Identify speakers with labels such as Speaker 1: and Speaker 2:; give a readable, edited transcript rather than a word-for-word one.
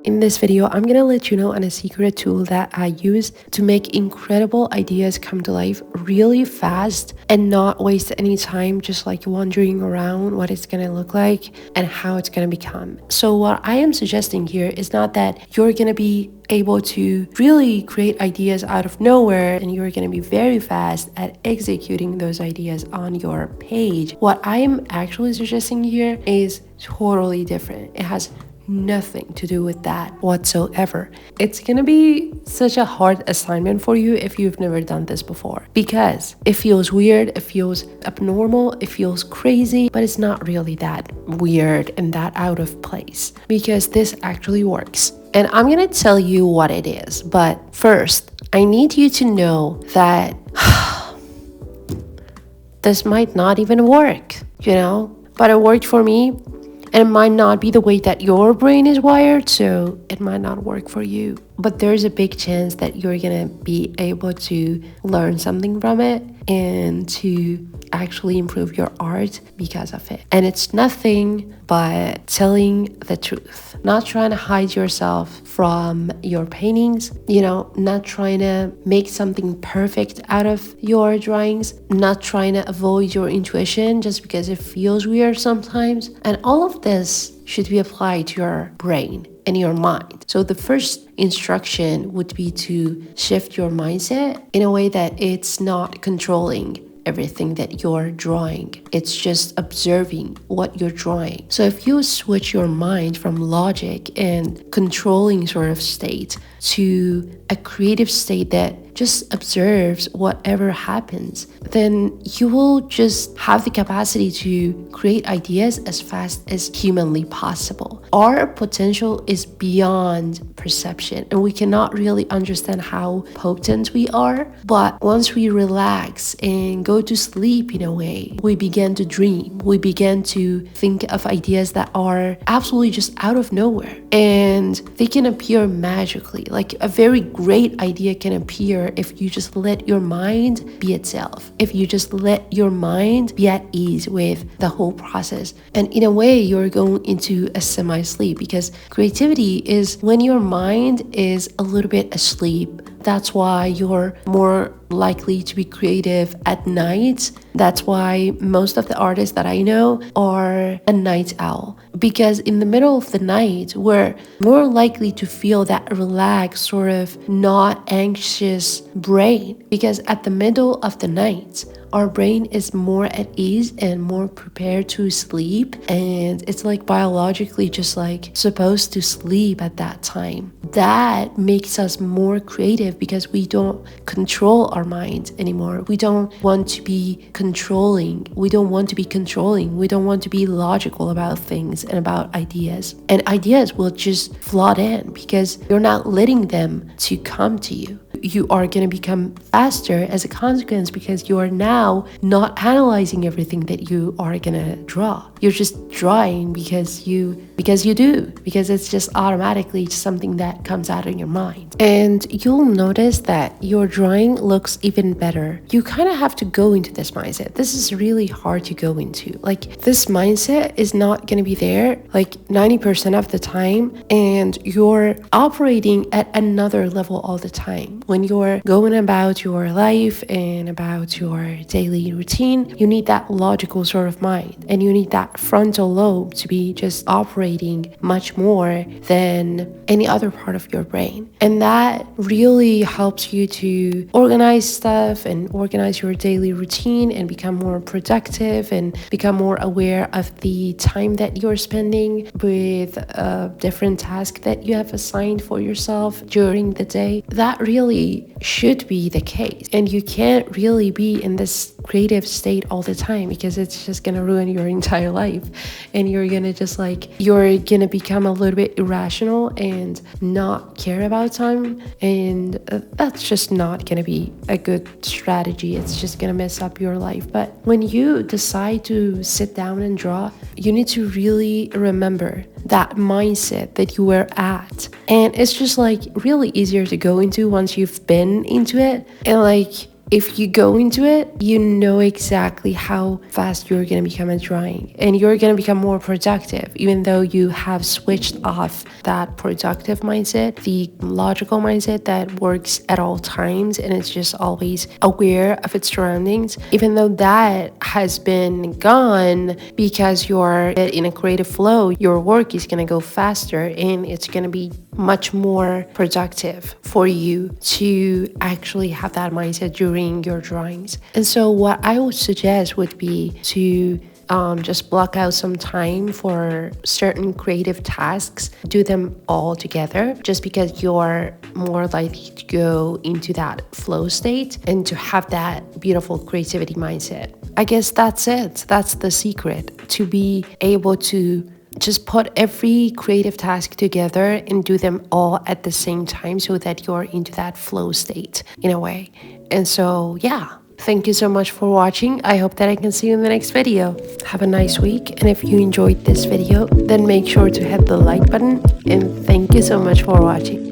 Speaker 1: In this video, I'm gonna let you know on a secret tool that I use to make incredible ideas come to life really fast and not waste any time just like wandering around what it's gonna look like and how it's gonna become. So what I am suggesting here is not that you're gonna be able to really create ideas out of nowhere and you're going to be very fast at executing those ideas on your page. What I'm actually suggesting here is totally different. It has nothing to do with that whatsoever. It's gonna be such a hard assignment for you if you've never done this before, because it feels weird, it feels abnormal, it feels crazy, but it's not really that weird and that out of place, because this actually works. And I'm gonna tell you what it is, but first I need you to know that this might not even work, but it worked for me. And it might not be the way that your brain is wired, so it might not work for you. But there's a big chance that you're gonna be able to learn something from it and to actually improve your art because of it. And it's nothing but telling the truth, not trying to hide yourself from your paintings, not trying to make something perfect out of your drawings, not trying to avoid your intuition just because it feels weird sometimes. And all of this should be applied to your brain and your mind. So the first instruction would be to shift your mindset in a way that it's not controlling everything that you're drawing. It's just observing what you're drawing. So if you switch your mind from logic and controlling sort of state to a creative state that just observes whatever happens, then you will just have the capacity to create ideas as fast as humanly possible. Our potential is beyond perception, and we cannot really understand how potent we are. But once we relax and go to sleep in a way, we begin to dream. We begin to think of ideas that are absolutely just out of nowhere, and they can appear magically. Like a very great idea can appear if you just let your mind be itself, if you just let your mind be at ease with the whole process. And in a way, you're going into a semi-sleep, because creativity is when your mind is a little bit asleep. That's why you're more likely to be creative at night. That's why most of the artists that I know are a night owl, because in the middle of the night we're more likely to feel that relaxed, sort of not anxious brain, because at the middle of the night our brain is more at ease and more prepared to sleep, and it's like biologically just like supposed to sleep at that time. That makes us more creative because we don't control our mind anymore. We don't want to be controlling. We don't want to be logical about things and about ideas. And ideas will just flood in because you're not letting them to come to you. You are going to become faster as a consequence because you are now not analyzing everything that you are going to draw. You're just drawing because you do, because it's just automatically something that comes out in your mind. And you'll notice that your drawing looks even better. You kind of have to go into this mindset. This is really hard to go into. Like, this mindset is not going to be there like 90% of the time, and you're operating at another level all the time. When you're going about your life and about your daily routine, you need that logical sort of mind, and you need that frontal lobe to be just operating much more than any other part of your brain. And that really helps you to organize stuff and organize your daily routine and become more productive and become more aware of the time that you're spending with a different task that you have assigned for yourself during the day. That really should be the case. And you can't really be in this creative state all the time, because it's just gonna ruin your entire life, and you're gonna become a little bit irrational and not care about time, and that's just not gonna be a good strategy. It's just gonna mess up your life. But when you decide to sit down and draw, you need to really remember that mindset that you were at, and it's just like really easier to go into once you've been into it. And like, if you go into it, you know exactly how fast you're going to become at drawing, and you're going to become more productive, even though you have switched off that productive mindset, the logical mindset that works at all times and is just always aware of its surroundings. Even though that has been gone, because you're in a creative flow, your work is going to go faster and it's going to be much more productive for you to actually have that mindset during your drawings. And so what I would suggest would be to just block out some time for certain creative tasks, do them all together, just because you're more likely to go into that flow state and to have that beautiful creativity mindset. I guess that's it. That's the secret, to be able to just put every creative task together and do them all at the same time so that you're into that flow state in a way. And so, yeah. Thank you so much for watching. I hope that I can see you in the next video. Have a nice week. And if you enjoyed this video, then make sure to hit the like button. And thank you so much for watching.